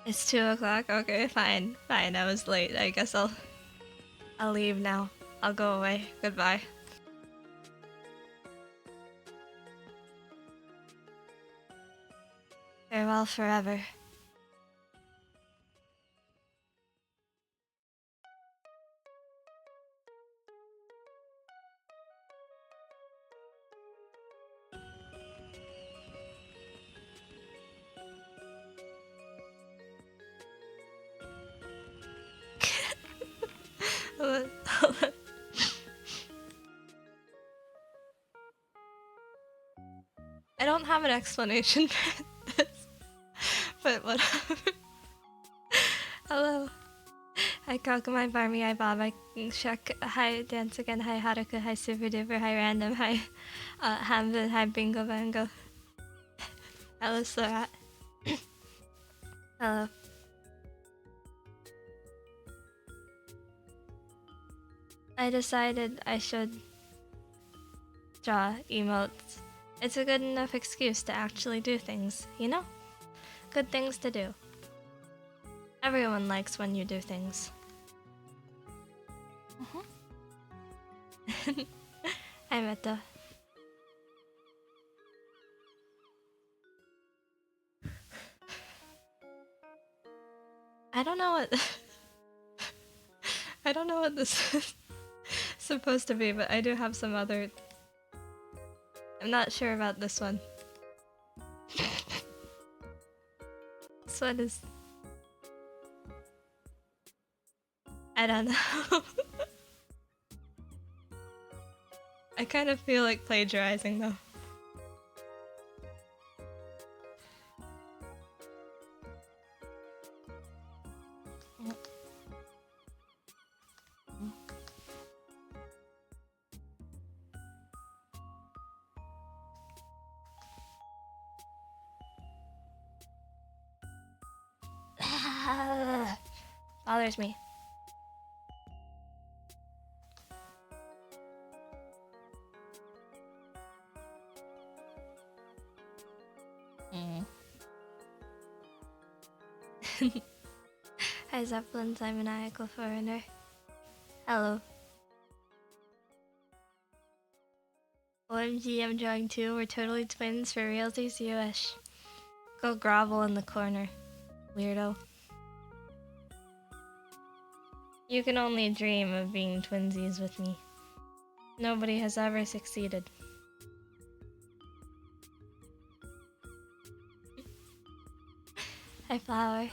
It's 2 o'clock. Okay, fine. Fine, I was late. I guess I'll leave now. I'll go away. Goodbye. Farewell forever. I don't have an explanation for this, but whatever. Hello. Hi Kakumai, Barmy, hi Bob, hi Shuck, hi Dance Again, hi Haruka, hi Super Duper, hi Random, hi Hamvin, hi Bingo Bango. Hello Sorat. Hello. I decided I should draw emotes. It's a good enough excuse to actually do things, you know? Good things to do. Everyone likes when you do things. Hi Meta. I don't know what I don't know what this is supposed to be, but I do have some other. I'm not sure about this one. This one is. I don't know. I kind of feel like plagiarizing though. Bothers me. Hi Zeppelin, I'm maniacal foreigner. Hello. OMG, I'm drawing too. We're totally twins for realsies, you wish. Go grovel in the corner, weirdo. You can only dream of being twinsies with me. Nobody has ever succeeded. Hi, Flower.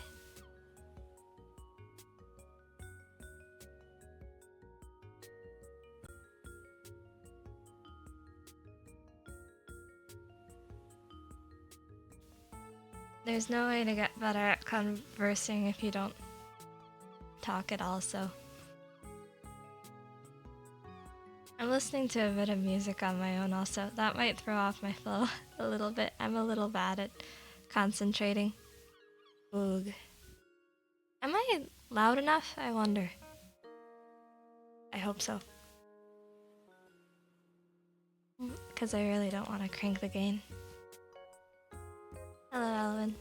There's no way to get better at conversing if you don't talk at all, so. I'm listening to a bit of music on my own also. That might throw off my flow a little bit. I'm a little bad at concentrating. Oog. Am I loud enough? I wonder. I hope so. Because I really don't want to crank the gain. Hello, Alvin.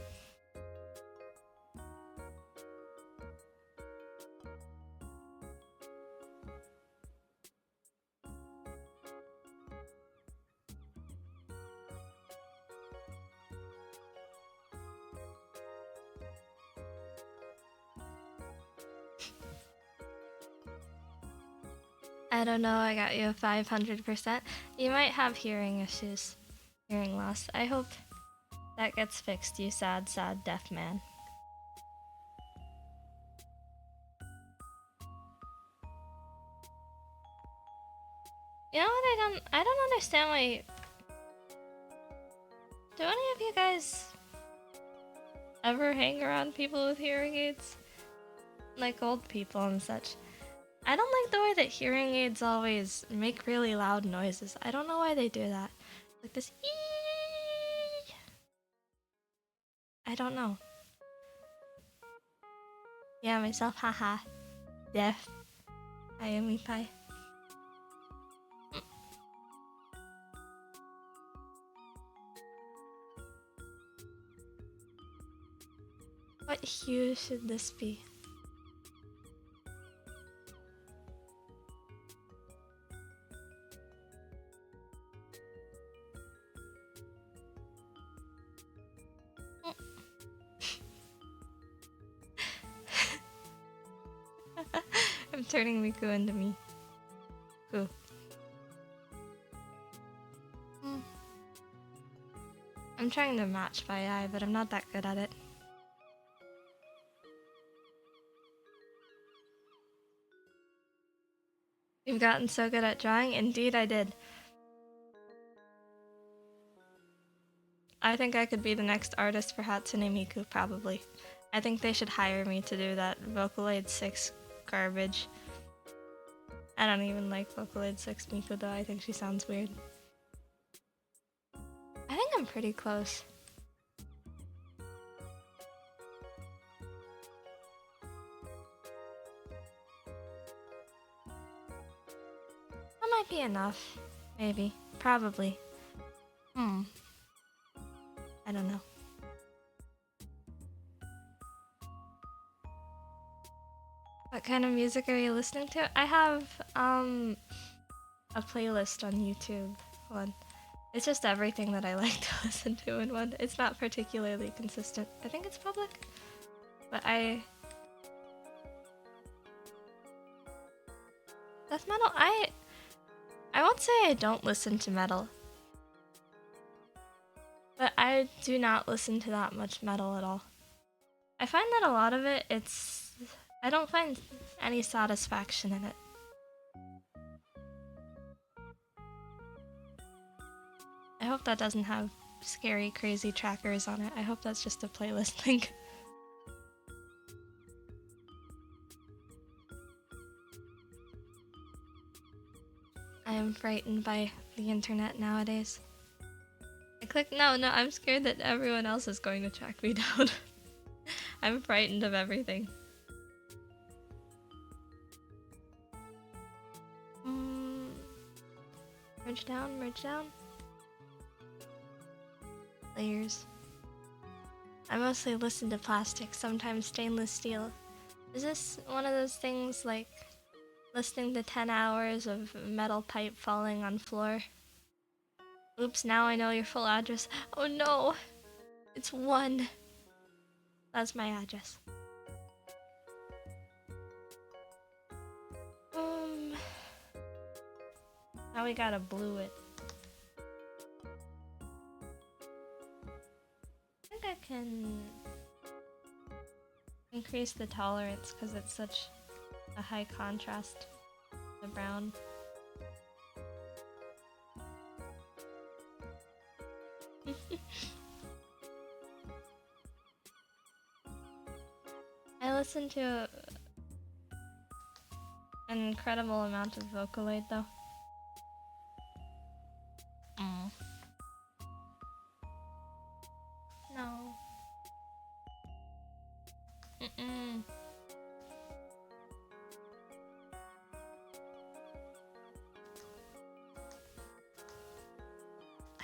I don't know, I got you a 500%. You might have hearing issues. Hearing loss. I hope that gets fixed, you sad, sad deaf man. You know what I don't understand why... Do any of you guys ever hang around people with hearing aids? Like old people and such. I don't like the way that hearing aids always make really loud noises. I don't know why they do that. Like this eeeeee. I don't know. Yeah, myself, haha. Deaf. I am me pie. What hue should this be? I'm turning Miku into me. Cool. I'm trying to match by eye, but I'm not that good at it. You've gotten so good at drawing? Indeed I did. I think I could be the next artist for Hatsune Miku, probably. I think they should hire me to do that Vocaloid 6 garbage. I don't even like Vocaloid 6 Miku though, I think she sounds weird. I think I'm pretty close. That might be enough. Maybe. Probably. I don't know. What kind of music are you listening to? I have a playlist on YouTube. One. It's just everything that I like to listen to in one. It's not particularly consistent. I think it's public. But death metal? I won't say I don't listen to metal. But I do not listen to that much metal at all. I find that a lot of it, I don't find any satisfaction in it. I hope that doesn't have scary, crazy trackers on it. I hope that's just a playlist link. I am frightened by the internet nowadays. I click no, I'm scared that everyone else is going to track me down. I'm frightened of everything. Merge down, merge down. Layers. I mostly listen to plastic, sometimes stainless steel. Is this one of those things like listening to 10 hours of metal pipe falling on floor? Oops, now I know your full address. Oh no! It's 1. That's my address. Now we gotta blue it. I think I can increase the tolerance because it's such a high contrast, the brown. I listen to an incredible amount of Vocaloid though. No.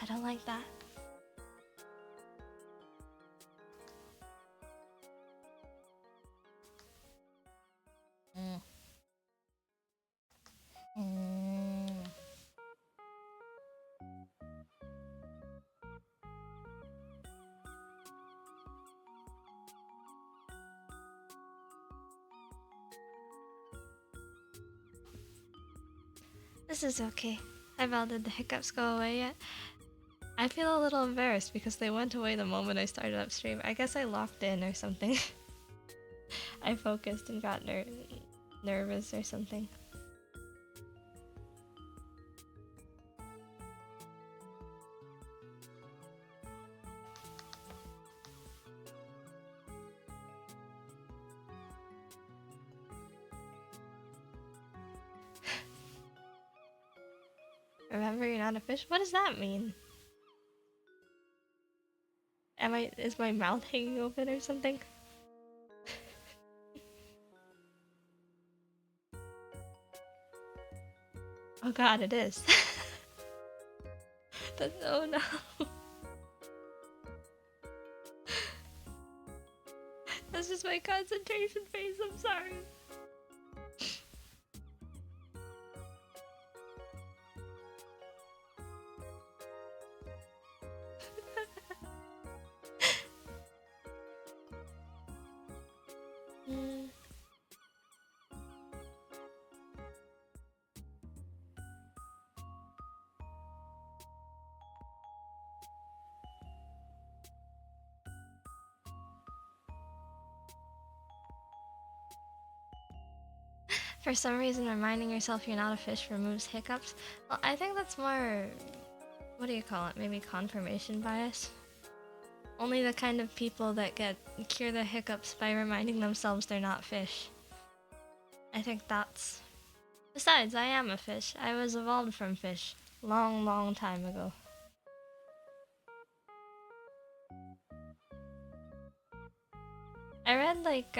I don't like that. This is okay. Did the hiccups go away yet? I feel a little embarrassed because they went away the moment I started upstream. I guess I locked in or something. I focused and got nervous or something. Remember, you're not a fish? What does that mean? Is my mouth hanging open or something? Oh god, it is. Oh no. That's just my concentration face, I'm sorry. For some reason, reminding yourself you're not a fish removes hiccups. Well, I think that's more... what do you call it? Maybe confirmation bias? Only the kind of people that cure the hiccups by reminding themselves they're not fish. I think that's... Besides, I am a fish. I was evolved from fish. Long, long time ago. I read like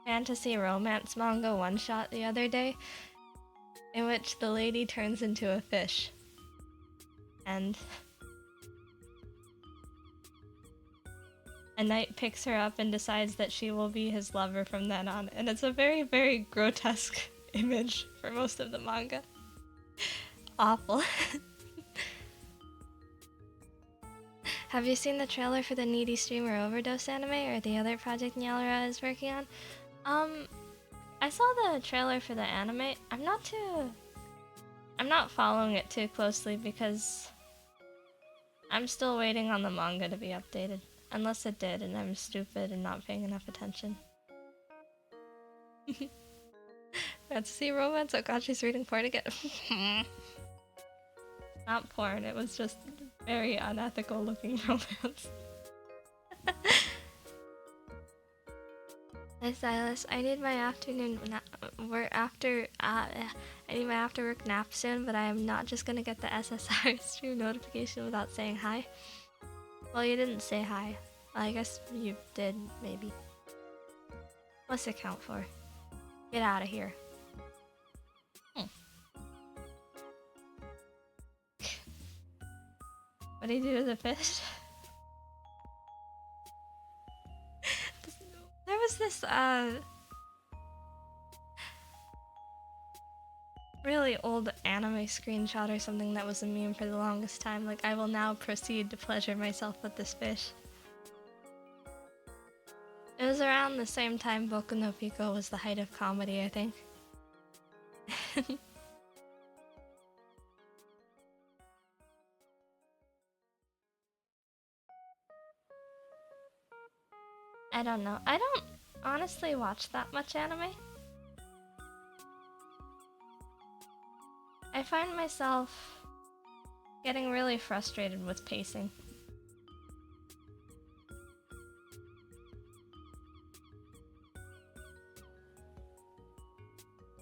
fantasy romance manga one-shot the other day in which the lady turns into a fish. And a knight picks her up and decides that she will be his lover from then on. And it's a very, very grotesque image for most of the manga. Awful. Have you seen the trailer for the Needy Streamer Overdose anime or the other project Nyalra is working on? I saw the trailer for the anime. I'm not following it too closely because I'm still waiting on the manga to be updated. Unless it did and I'm stupid and not paying enough attention. Fantasy romance? Okachi's reading porn again. Not porn, it was just very unethical looking romance. Hey Silas, I need my afternoon I need my after work nap soon, but I am not just gonna get the SSR stream notification without saying hi. Well, you didn't say hi. Well, I guess you did, maybe. What's it count for? Get out of here. What do you do as a fish? There was this, really old anime screenshot or something that was a meme for the longest time. Like, I will now proceed to pleasure myself with this fish. It was around the same time Boku no Pico was the height of comedy, I think. I don't know. I don't honestly watch that much anime. I find myself getting really frustrated with pacing.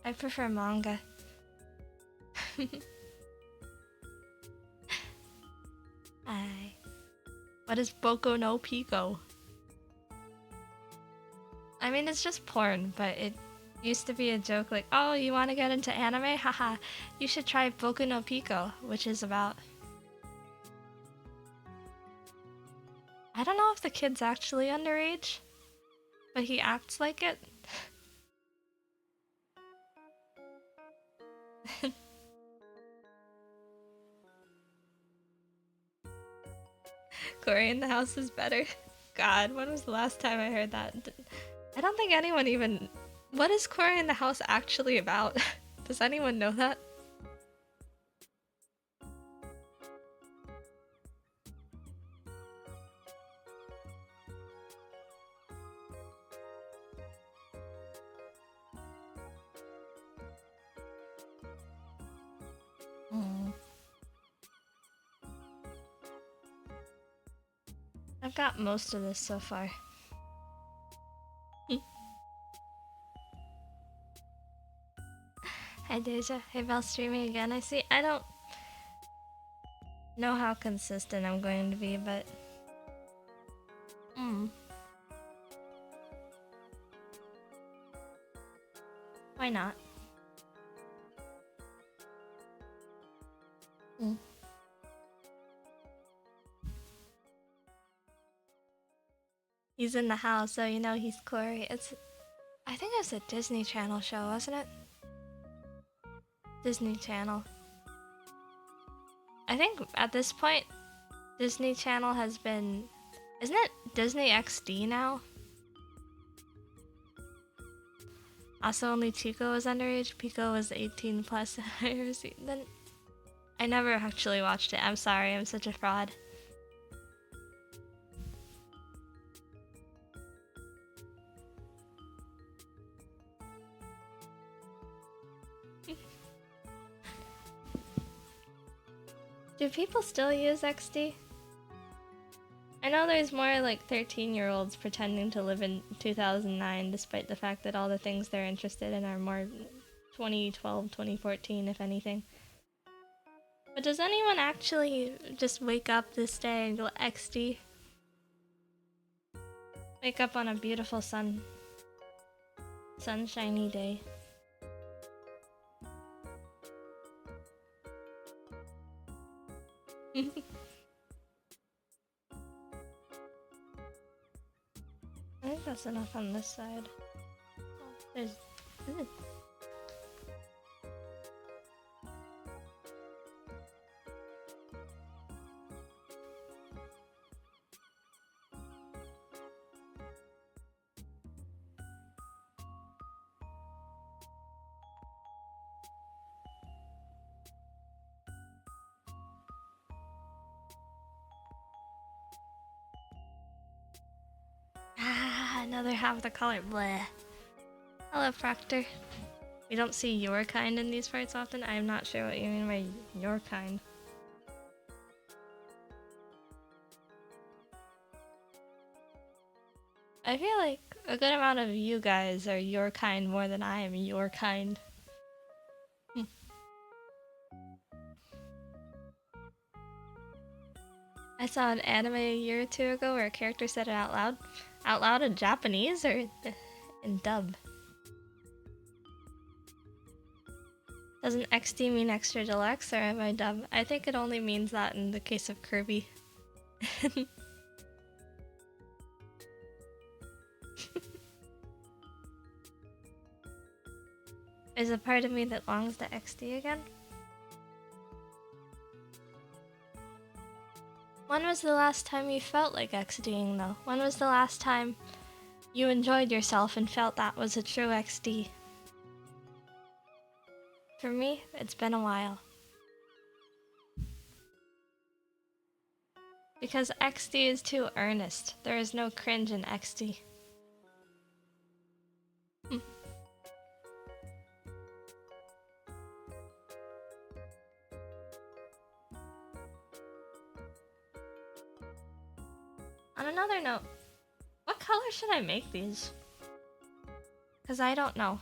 I prefer manga. What is Boku no Pico? I mean, it's just porn, but it used to be a joke like, oh, you want to get into anime? Haha, you should try Boku no Pico, which is about... I don't know if the kid's actually underage, but he acts like it. Corey in the house is better. God, when was the last time I heard that? I don't think anyone even... What is Corey in the house actually about? Does anyone know that? I've got most of this so far. Hi Deja, hey Bell streaming again. I see. I don't know how consistent I'm going to be, but... Why not? He's in the house, so you know he's Corey. I think it was a Disney Channel show, wasn't it? Disney Channel. I think at this point, Disney Channel has been... Isn't it Disney XD now? Also, only Chico was underage. Pico was 18 plus. Then I never actually watched it. I'm sorry, I'm such a fraud. Do people still use XD? I know there's more like 13-year-olds pretending to live in 2009 despite the fact that all the things they're interested in are more 2012, 2014 if anything. But does anyone actually just wake up this day and go XD? Wake up on a beautiful sunshiny day. I think that's enough on this side. There's... another half the color. Bleh. Hello, Proctor. We don't see your kind in these parts often. I'm not sure what you mean by your kind. I feel like a good amount of you guys are your kind more than I am your kind. I saw an anime a year or two ago where a character said it out loud. Out loud in Japanese or in dub? Doesn't XD mean extra deluxe or am I dumb? I think it only means that in the case of Kirby. There's a part of me that longs to XD again. When was the last time you felt like XDing though? When was the last time you enjoyed yourself and felt that was a true XD? For me, it's been a while. Because XD is too earnest. There is no cringe in XD. On another note, what color should I make these? Because I don't know.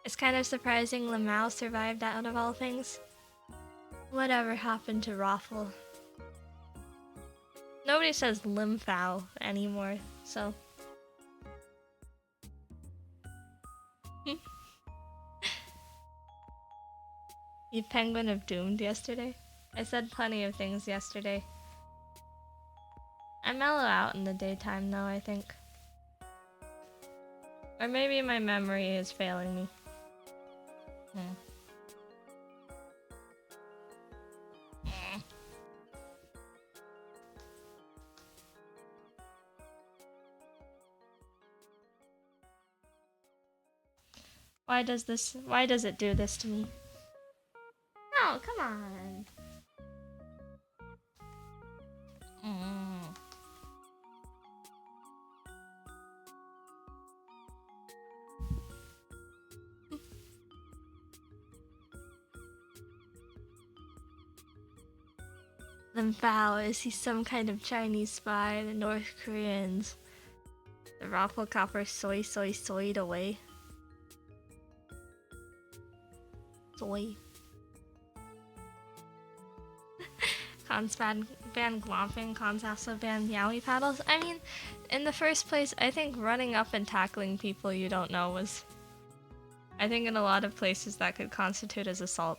It's kind of surprising Lamau survived out of all things. Whatever happened to Raffle? Nobody says Limfao anymore, so... You penguin of doomed yesterday? I said plenty of things yesterday. I mellow out in the daytime though, I think. Or maybe my memory is failing me. Why does it do this to me? Oh, come on. Limfao, is he some kind of Chinese spy? The North Koreans. The Raffle Copper soyed away. Soy. Cons ban glomping, cons also ban yaoi paddles. I mean, in the first place, I think running up and tackling people you don't know was... I think in a lot of places that could constitute as assault.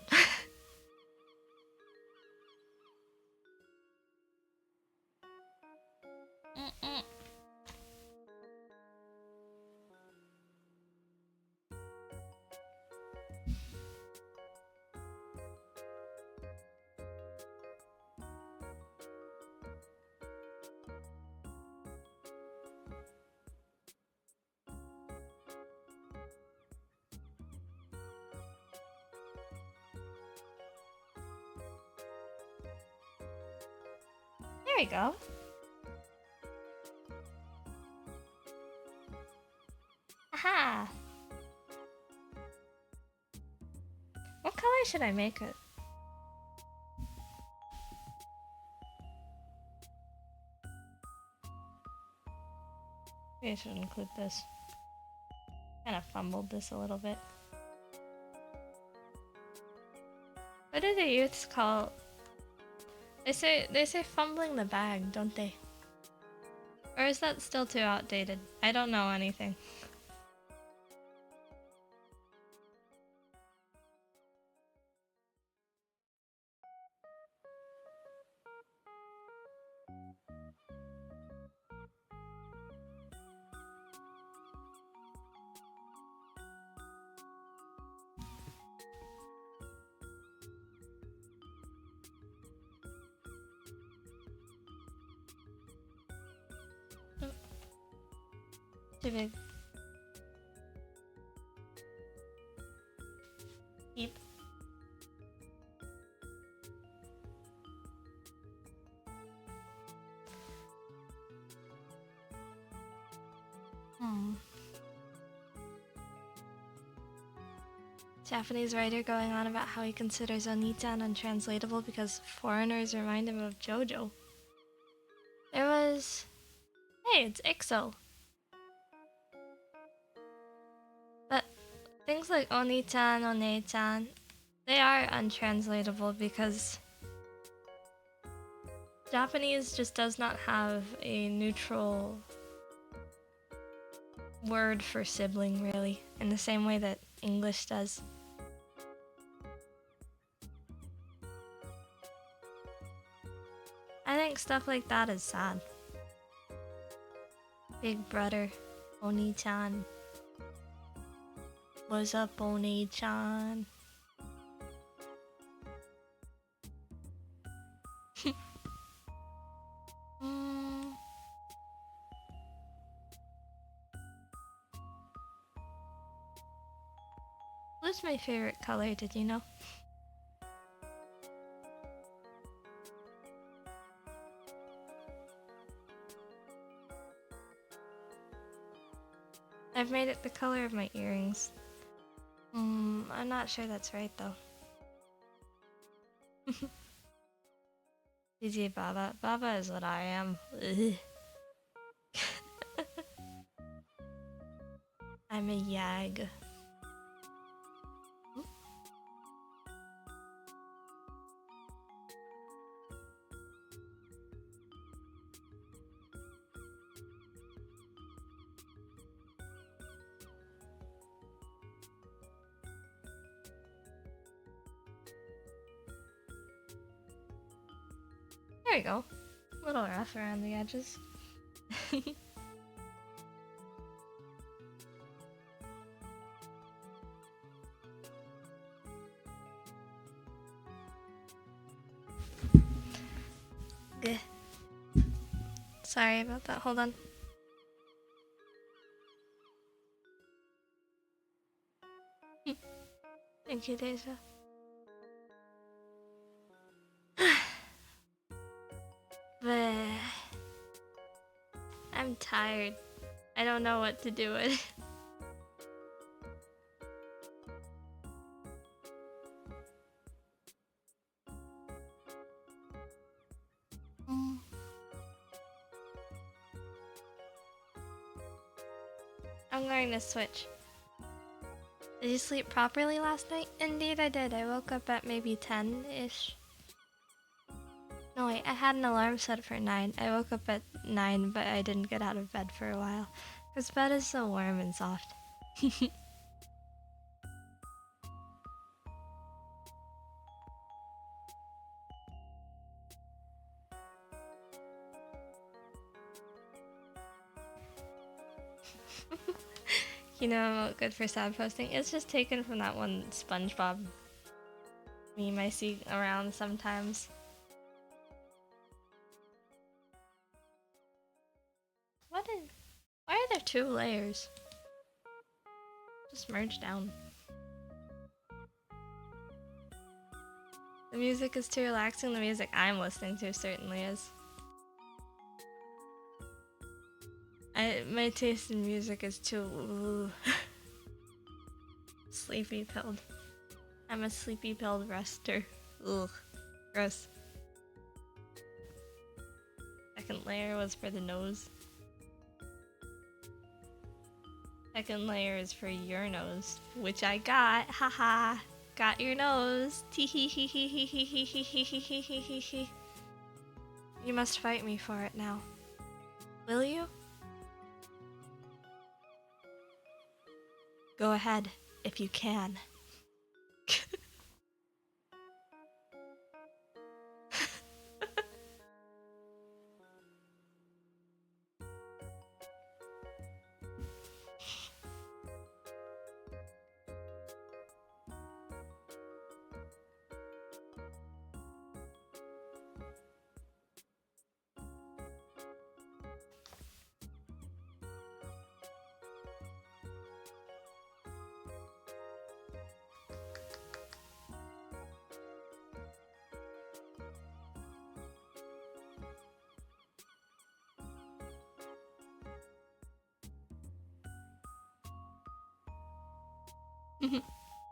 we go. Aha! What color should I make it? Maybe I should include this. Kind of fumbled this a little bit. What do the youths call? They say fumbling the bag, don't they? Or is that still too outdated? I don't know anything. Too big. Keep. Japanese writer going on about how he considers Oni-chan untranslatable because foreigners remind him of JoJo. There was... Hey, it's IXO. But things like Oni-chan, One-chan, they are untranslatable because Japanese just does not have a neutral word for sibling, really, in the same way that English does. I think stuff like that is sad. Big brother, Oni-chan. What's up, Oni-chan? Blue's my favorite color, did you know? I've made it the color of my earrings. I'm not sure that's right though. GG Baba. Baba is what I am. I'm a yag. There we go. A little rough around the edges. Sorry about that, hold on. Thank you, Deja. I'm tired. I don't know what to do with it. I'm going to switch. Did you sleep properly last night? Indeed I did. I woke up at maybe 10-ish. No wait, I had an alarm set for 9. I woke up at 9, but I didn't get out of bed for a while. Because bed is so warm and soft. You know, good for sad posting. It's just taken from that one SpongeBob meme I see around sometimes. Why are there 2 layers? Just merge down. The music is too relaxing. The music I'm listening to certainly is. My taste in music is too sleepy pilled. I'm a sleepy pilled rester. Ugh, gross. Second layer was for the nose. Second layer is for your nose, which I got. Haha, got your nose. Tee-hee-hee-hee-hee-hee-hee-hee-hee-hee-hee. You must fight me for it now. Will you? Go ahead, if you can.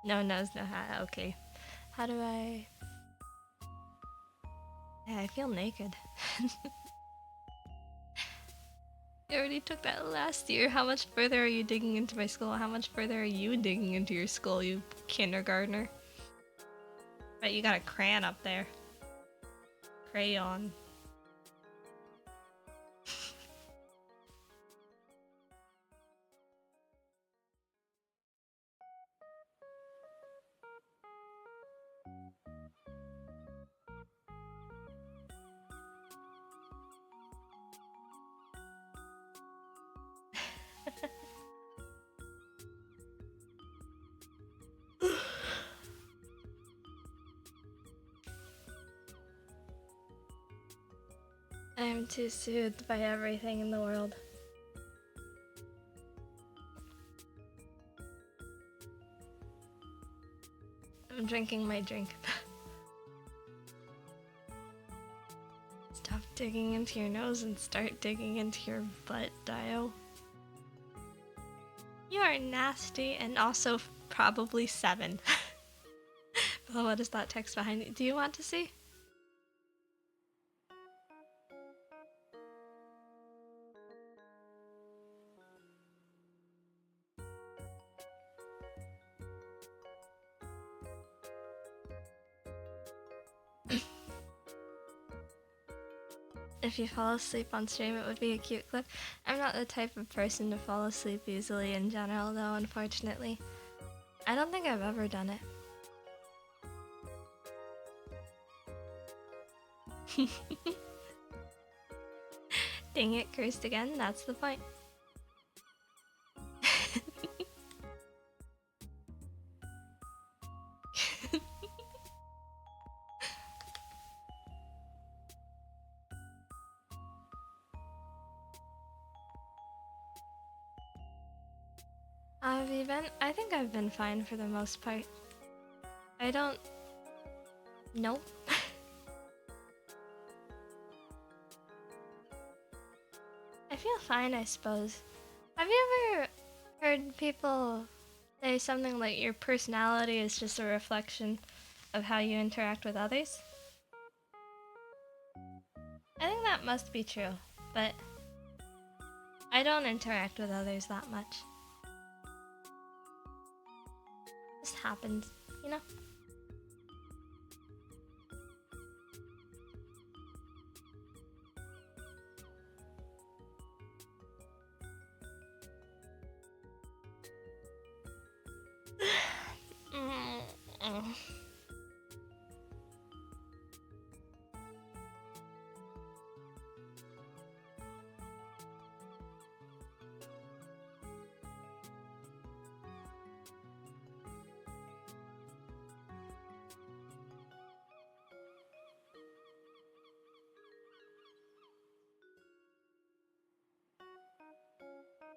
No nose, no hat. Okay. How do I... Yeah, I feel naked. You already took that last year. How much further are you digging into my skull? How much further are you digging into your skull, you kindergartner? Bet you got a crayon up there. Crayon. I am too soothed by everything in the world. I'm drinking my drink. Stop digging into your nose and start digging into your butt, Dio. You are nasty and also probably 7. Well, what is that text behind you? Do you want to see? If you fall asleep on stream, it would be a cute clip. I'm not the type of person to fall asleep easily in general, though, unfortunately. I don't think I've ever done it. Dang it, cursed again? That's the point. Have you been? I think I've been fine for the most part. I don't... Nope. I feel fine, I suppose. Have you ever heard people say something like your personality is just a reflection of how you interact with others? I think that must be true, but I don't interact with others that much. Just happens, you know?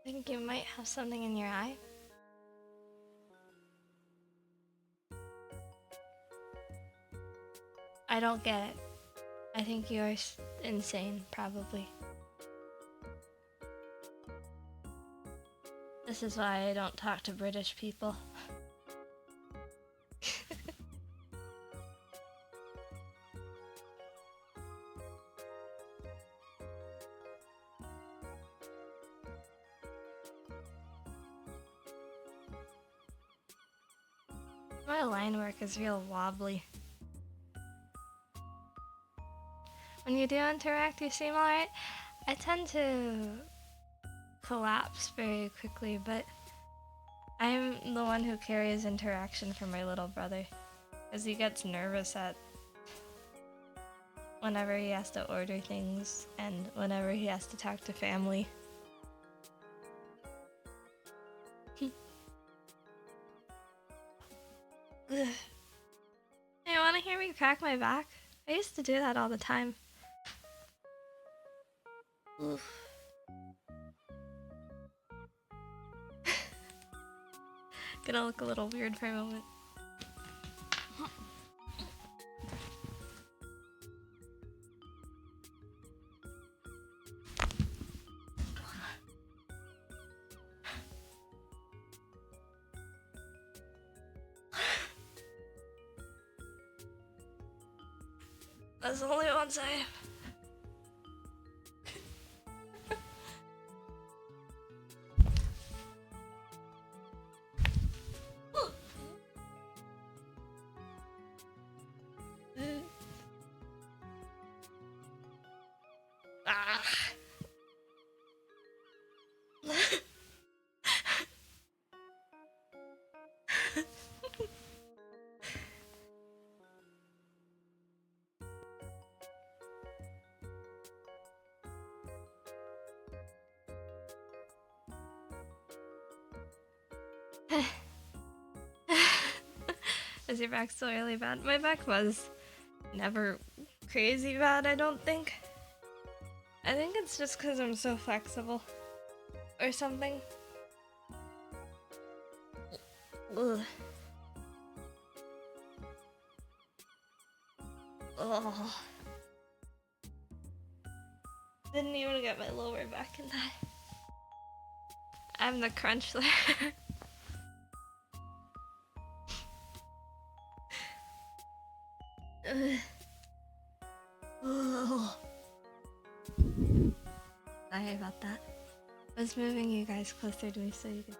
I think you might have something in your eye. I don't get it. I think you're insane, probably. This is why I don't talk to British people. My line work is real wobbly. When you do interact, you seem alright. I tend to collapse very quickly, but I'm the one who carries interaction for my little brother, because he gets nervous at whenever he has to order things and whenever he has to talk to family. Hey, wanna hear me crack my back? I used to do that all the time. Oof. Gonna look a little weird for a moment. That's only one side. Ah. Is your back still really bad? My back was never crazy bad, I don't think. I think it's just because I'm so flexible. Or something. Ugh. Oh. Didn't even get my lower back in that. I'm the crunch there. Sorry about that. I was moving you guys closer to me so you could.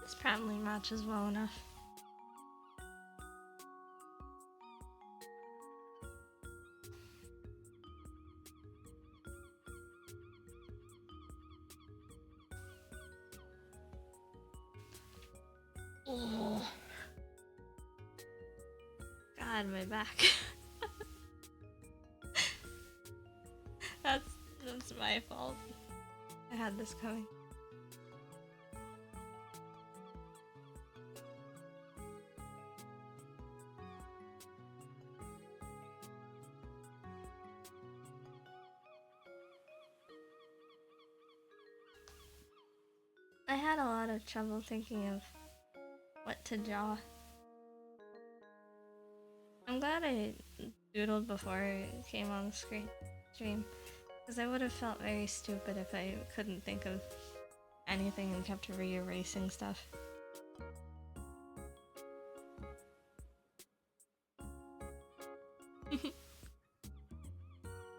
This probably matches well enough. Oh. God, my back. That's my fault. I had this coming. I had a lot of trouble thinking of what to draw. I'm glad I doodled before it came on the stream, because I would have felt very stupid if I couldn't think of anything and kept re-erasing stuff.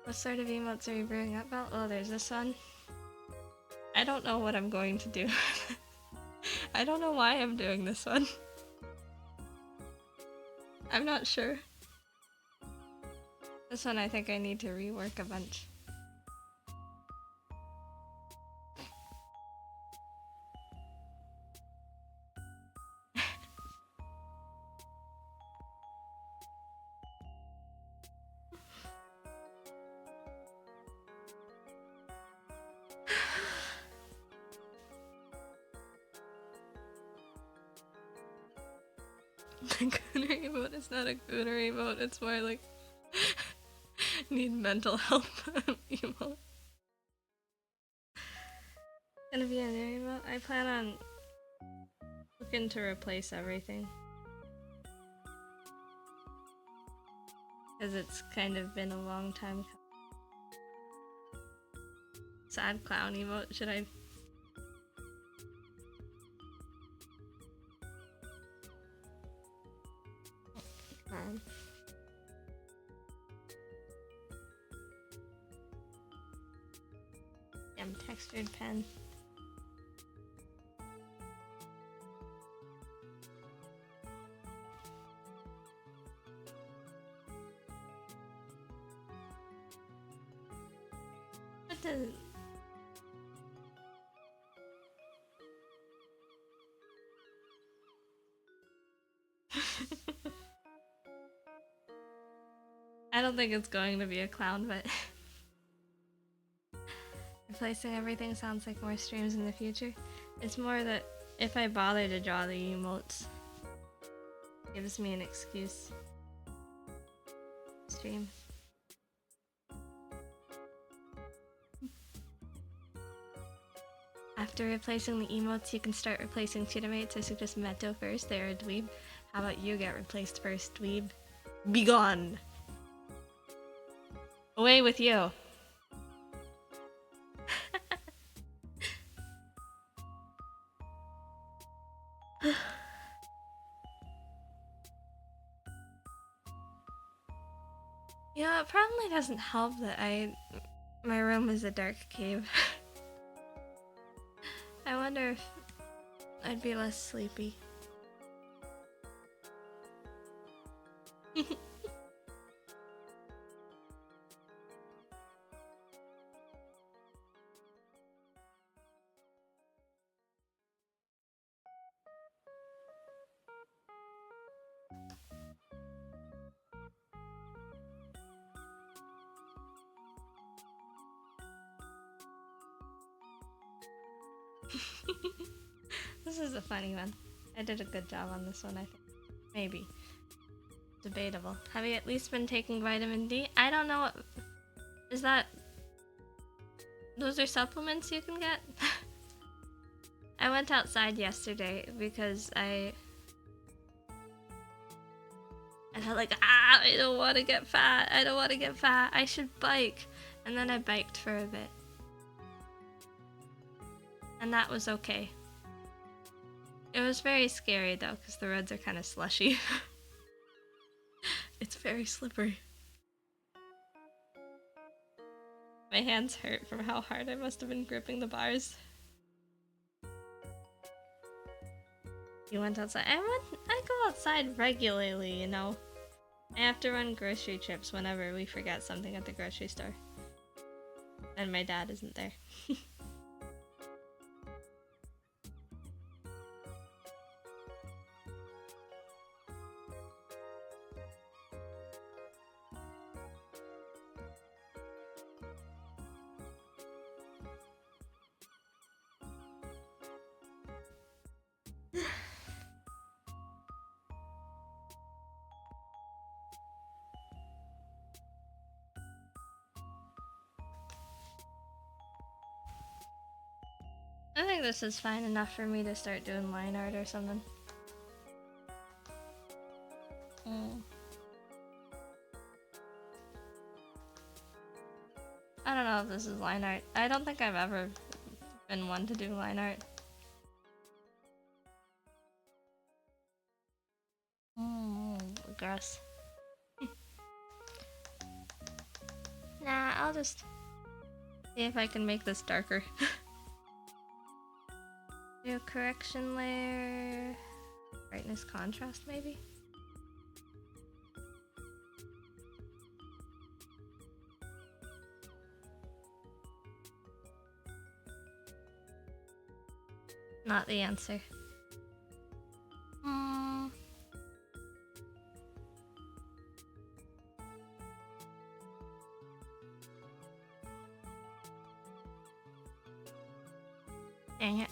What sort of emotes are you bringing up about? Oh, there's this one. I don't know what I'm going to do. I don't know why I'm doing this one. I'm not sure. This one I think I need to rework a bunch. The gooner emote is not a gooner emote, it's more like need mental help emote. Gonna be a new emote. I plan on looking to replace everything. Because it's kind of been a long time. Sad clown emote, should I? Damn textured pen. What does I don't think it's going to be a clown, but replacing everything sounds like more streams in the future. It's more that if I bother to draw the emotes, it gives me an excuse. Stream. After replacing the emotes, you can start replacing cheatamates. I suggest Meto first. They're a dweeb. How about you get replaced first, dweeb? Be gone! Away with you! You know, it probably doesn't help that my room is a dark cave. I wonder if I'd be less sleepy. This is a funny one. I did a good job on this one, I think. Maybe. Debatable. Have you at least been taking vitamin D? I don't know what... Is that... Those are supplements you can get? I went outside yesterday because I felt like, I don't want to get fat. I don't want to get fat. I should bike. And then I biked for a bit. And that was okay. It was very scary though, because the roads are kind of slushy. It's very slippery. My hands hurt from how hard I must have been gripping the bars. You went outside? I go outside regularly, you know. I have to run grocery trips whenever we forget something at the grocery store. And my dad isn't there. I think this is fine enough for me to start doing line art or something. I don't know if this is line art. I don't think I've ever been one to do line art. Gross. Nah, I'll just see if I can make this darker. Do a correction layer, brightness contrast maybe? Not the answer. Dang it.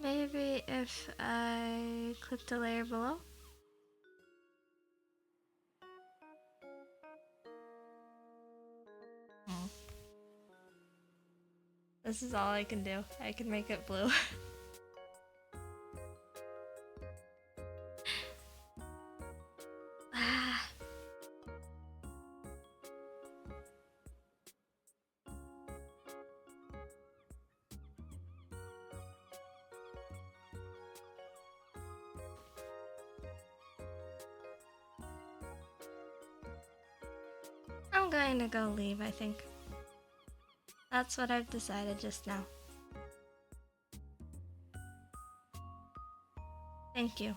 Maybe if I clip the layer below? This is all I can do. I can make it blue. Ah. I'm going to go leave, I think. That's what I've decided just now. Thank you.